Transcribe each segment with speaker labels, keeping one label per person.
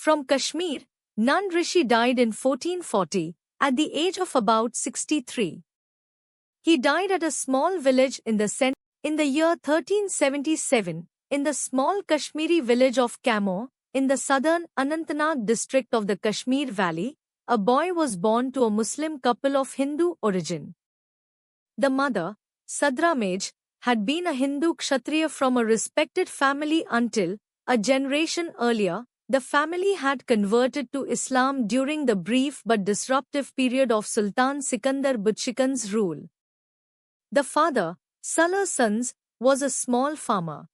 Speaker 1: From Kashmir, Nand Rishi died in 1440, at the age of about 63. He died at a small village in the year 1377, in the small Kashmiri village of Kamor, in the southern Anantnag district of the Kashmir Valley. A boy was born to a Muslim couple of Hindu origin. The mother, Sadramej, had been a Hindu Kshatriya from a respected family until, a generation earlier, the family had converted to Islam during the brief but disruptive period of Sultan Sikandar Butshikan's rule. The father, Salar Sons, was a small farmer.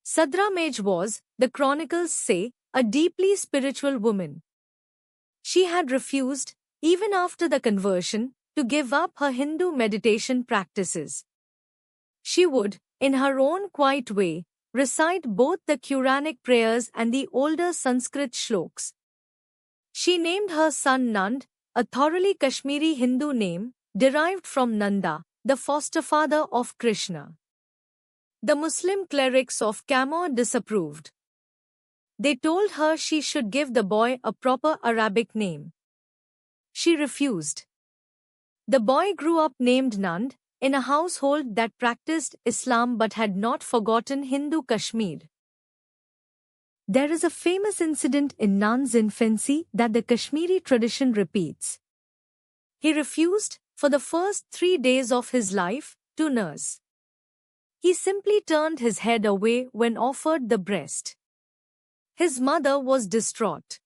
Speaker 1: Sadramej was, the chronicles say, a deeply spiritual woman. She had refused, even after the conversion, to give up her Hindu meditation practices. She would, in her own quiet way, recite both the Quranic prayers and the older Sanskrit shloks. She named her son Nand, a thoroughly Kashmiri Hindu name, derived from Nanda, the foster father of Krishna. The Muslim clerics of Kamor disapproved. They told her she should give the boy a proper Arabic name. She refused. The boy grew up named Nand, in a household that practiced Islam but had not forgotten Hindu Kashmir. There is a famous incident in Nand's infancy that the Kashmiri tradition repeats. He refused, for the first 3 days of his life, to nurse. He simply turned his head away when offered the breast. His mother was distraught.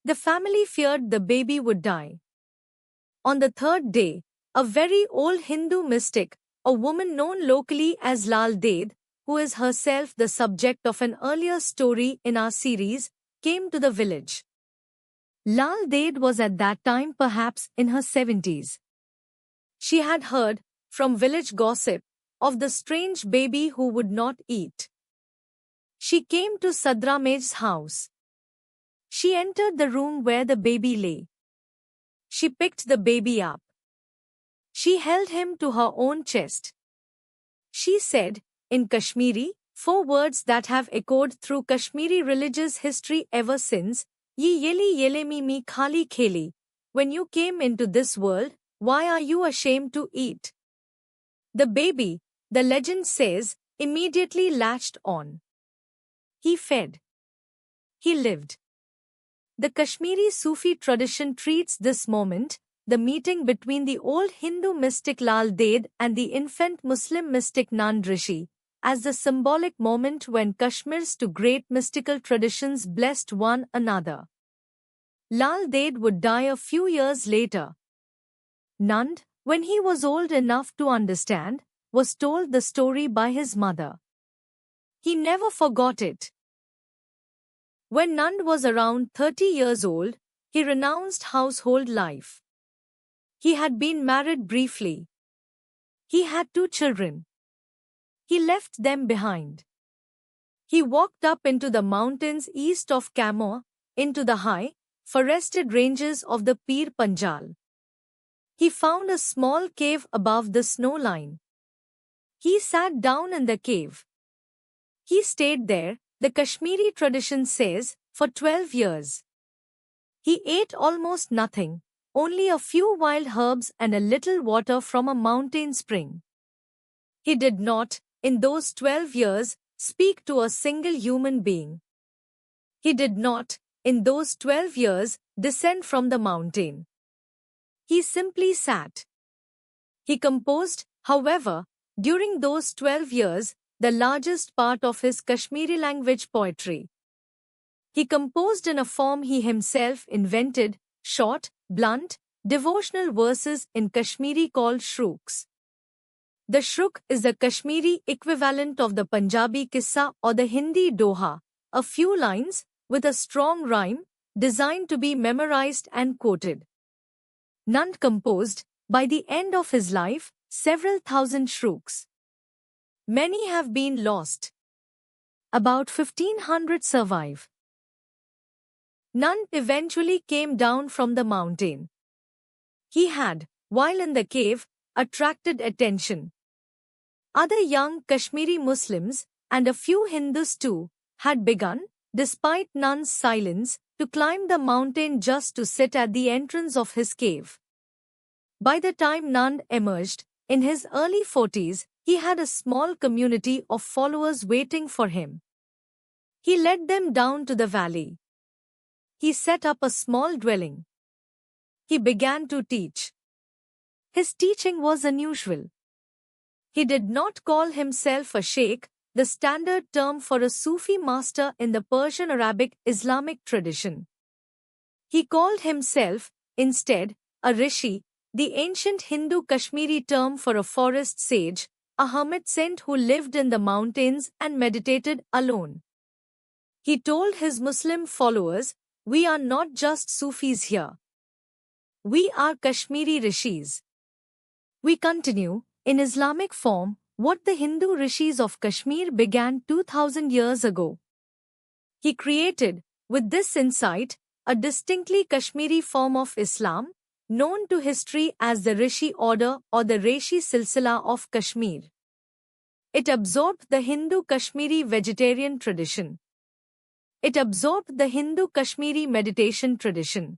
Speaker 1: The family feared the baby would die. On the 3rd day, a very old Hindu mystic, a woman known locally as Lal Ded, who is herself the subject of an earlier story in our series, came to the village. Lal Ded was at that time perhaps in her 70s. She had heard, from village gossip, of the strange baby who would not eat. She came to Sadramej's house. She entered the room where the baby lay. She picked the baby up. She held him to her own chest. She said, in Kashmiri, 4 words that have echoed through Kashmiri religious history ever since, Ye yeli yelemi mi khali kheli. When you came into this world, why are you ashamed to eat? The baby, the legend says, immediately latched on. He fed. He lived. The Kashmiri Sufi tradition treats this moment, the meeting between the old Hindu mystic Lal Ded and the infant Muslim mystic Nand Rishi, as the symbolic moment when Kashmir's 2 great mystical traditions blessed one another. Lal Ded would die a few years later. Nand, when he was old enough to understand, was told the story by his mother. He never forgot it. When Nand was around 30 years old, he renounced household life. He had been married briefly. He had 2 children. He left them behind. He walked up into the mountains east of Kamor, into the high, forested ranges of the Pir Panjal. He found a small cave above the snow line. He sat down in the cave. He stayed there, the Kashmiri tradition says, for 12 years. He ate almost nothing, only a few wild herbs and a little water from a mountain spring. He did not, in those 12 years, speak to a single human being. He did not, in those 12 years, descend from the mountain. He simply sat. He composed, however, during those 12 years, the largest part of his Kashmiri language poetry. He composed in a form he himself invented, short, blunt, devotional verses in Kashmiri called shruks. The shruk is the Kashmiri equivalent of the Punjabi kissa or the Hindi doha, a few lines, with a strong rhyme, designed to be memorized and quoted. Nand composed, by the end of his life, several thousand shruks. Many have been lost. About 1,500 survive. Nand eventually came down from the mountain. He had, while in the cave, attracted attention. Other young Kashmiri Muslims, and a few Hindus too, had begun, despite Nun's silence, to climb the mountain just to sit at the entrance of his cave. By the time Nun emerged, in his early 40s, he had a small community of followers waiting for him. He led them down to the valley. He set up a small dwelling. He began to teach. His teaching was unusual. He did not call himself a sheikh, the standard term for a Sufi master in the Persian Arabic Islamic tradition. He called himself, instead, a rishi, the ancient Hindu Kashmiri term for a forest sage, a hermit saint who lived in the mountains and meditated alone. He told his Muslim followers, "We are not just Sufis here. We are Kashmiri rishis." We continue, in Islamic form, what the Hindu rishis of Kashmir began 2000 years ago. He created, with this insight, a distinctly Kashmiri form of Islam, known to history as the Rishi order or the Rishi Silsila of Kashmir. It absorbed the Hindu Kashmiri vegetarian tradition. It absorbed the Hindu Kashmiri meditation tradition.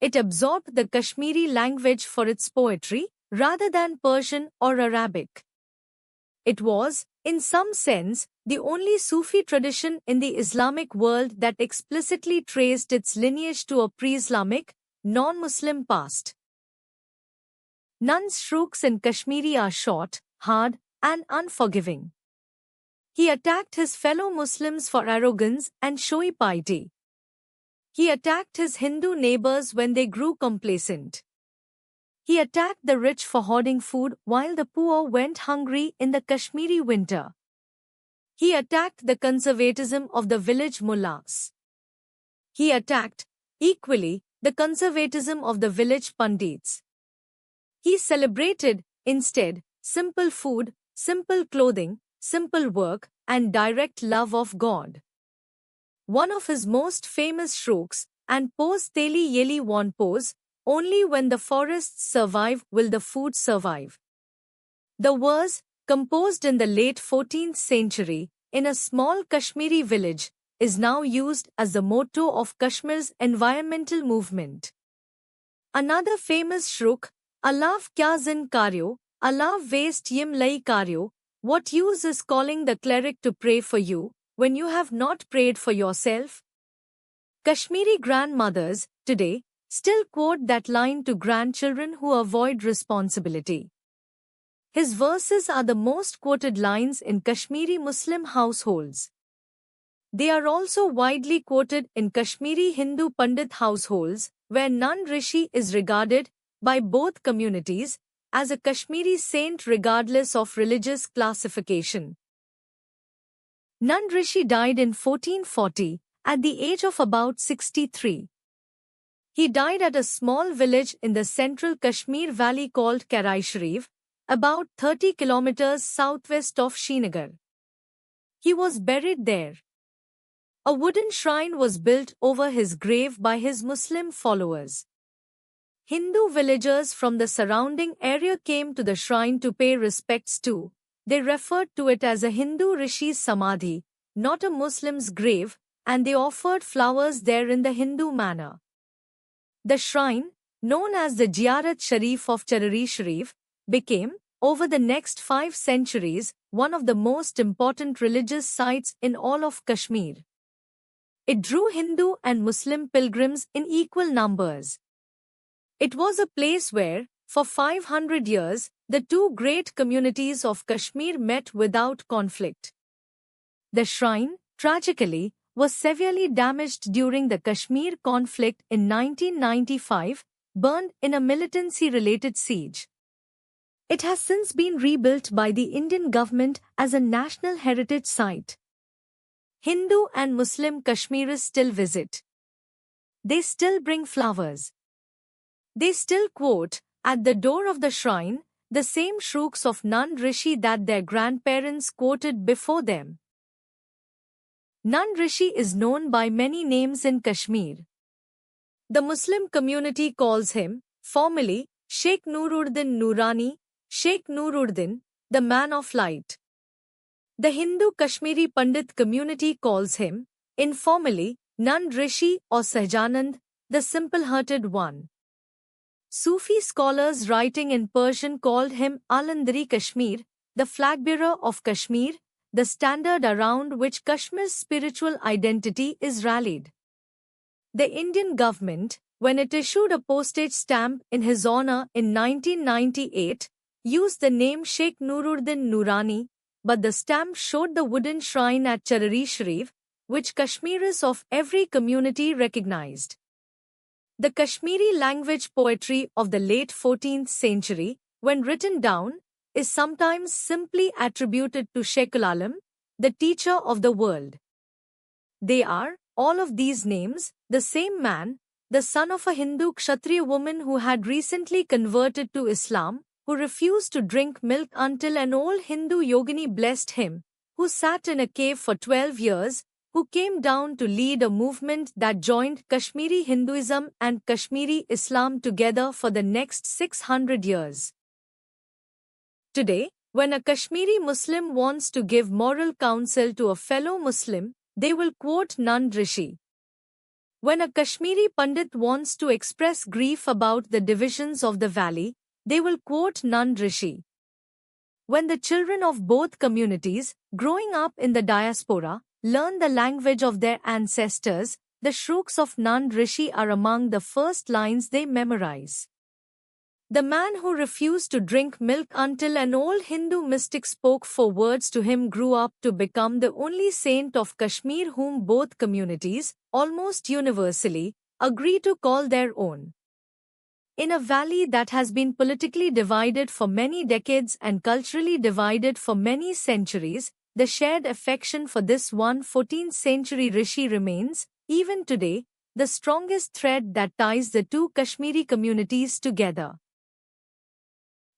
Speaker 1: It absorbed the Kashmiri language for its poetry, rather than Persian or Arabic. It was, in some sense, the only Sufi tradition in the Islamic world that explicitly traced its lineage to a pre-Islamic, non-Muslim past. Nun's shruks in Kashmiri are short, hard, and unforgiving. He attacked his fellow Muslims for arrogance and showy piety. He attacked his Hindu neighbors when they grew complacent. He attacked the rich for hoarding food while the poor went hungry in the Kashmiri winter. He attacked the conservatism of the village mullahs. He attacked, equally, the conservatism of the village pandits. He celebrated, instead, simple food, simple clothing, simple work, and direct love of God. One of his most famous shruks, and pose Teli Yeli Wan pose, only when the forests survive will the food survive. The verse, composed in the late 14th century, in a small Kashmiri village, is now used as the motto of Kashmir's environmental movement. Another famous shruk, Allah kya zin karyo, Allah waste yim lai karyo, what use is calling the cleric to pray for you, when you have not prayed for yourself? Kashmiri grandmothers, today, still quote that line to grandchildren who avoid responsibility. His verses are the most quoted lines in Kashmiri Muslim households. They are also widely quoted in Kashmiri Hindu Pandit households, where Nun Rishi is regarded, by both communities, as a Kashmiri saint regardless of religious classification. Nun Rishi died in 1440, at the age of about 63. He died at a small village in the central Kashmir valley called Karai Sharif, about 30 kilometers southwest of Srinagar. He was buried there. A wooden shrine was built over his grave by his Muslim followers. Hindu villagers from the surrounding area came to the shrine to pay respects to. They referred to it as a Hindu Rishi's Samadhi, not a Muslim's grave, and they offered flowers there in the Hindu manner. The shrine, known as the Ziyarat Sharif of Charari Sharif, became, over the next 5 centuries, one of the most important religious sites in all of Kashmir. It drew Hindu and Muslim pilgrims in equal numbers. It was a place where, for 500 years, the two great communities of Kashmir met without conflict. The shrine, tragically, was severely damaged during the Kashmir conflict in 1995, burned in a militancy-related siege. It has since been rebuilt by the Indian government as a national heritage site. Hindu and Muslim Kashmiris still visit. They still bring flowers. They still quote, at the door of the shrine, the same shruks of Nun Rishi that their grandparents quoted before them. Nun Rishi is known by many names in Kashmir. The Muslim community calls him, formally, Sheikh Nuruddin Noorani, Sheikh Nuruddin, the man of light. The Hindu Kashmiri Pandit community calls him, Informally, Nand Rishi or Sahajanand, the simple-hearted one. Sufi scholars writing in Persian called him Alandari Kashmir, the flag-bearer of Kashmir, the standard around which Kashmir's spiritual identity is rallied. The Indian government, when it issued a postage stamp in his honor in 1998, used the name Sheikh Nuruddin Noorani, but the stamp showed the wooden shrine at Charari Sharif, which Kashmiris of every community recognized. The Kashmiri language poetry of the late 14th century, when written down, is sometimes simply attributed to Sheikhul Alam, the teacher of the world. They are, all of these names, the same man, the son of a Hindu Kshatriya woman who had recently converted to Islam, who refused to drink milk until an old Hindu yogini blessed him, who sat in a cave for 12 years, who came down to lead a movement that joined Kashmiri Hinduism and Kashmiri Islam together for the next 600 years. Today, when a Kashmiri Muslim wants to give moral counsel to a fellow Muslim, they will quote Nand Rishi. When a Kashmiri Pandit wants to express grief about the divisions of the valley, they will quote Nand Rishi. When the children of both communities, growing up in the diaspora, learn the language of their ancestors, the shlokas of Nand Rishi are among the first lines they memorize. The man who refused to drink milk until an old Hindu mystic spoke 4 words to him grew up to become the only saint of Kashmir whom both communities, almost universally, agree to call their own. In a valley that has been politically divided for many decades and culturally divided for many centuries, the shared affection for this one 14th century Rishi remains, even today, the strongest thread that ties the two Kashmiri communities together.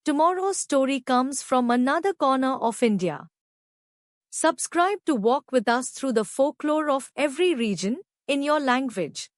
Speaker 1: Tomorrow's story comes from another corner of India. Subscribe to walk with us through the folklore of every region, in your language.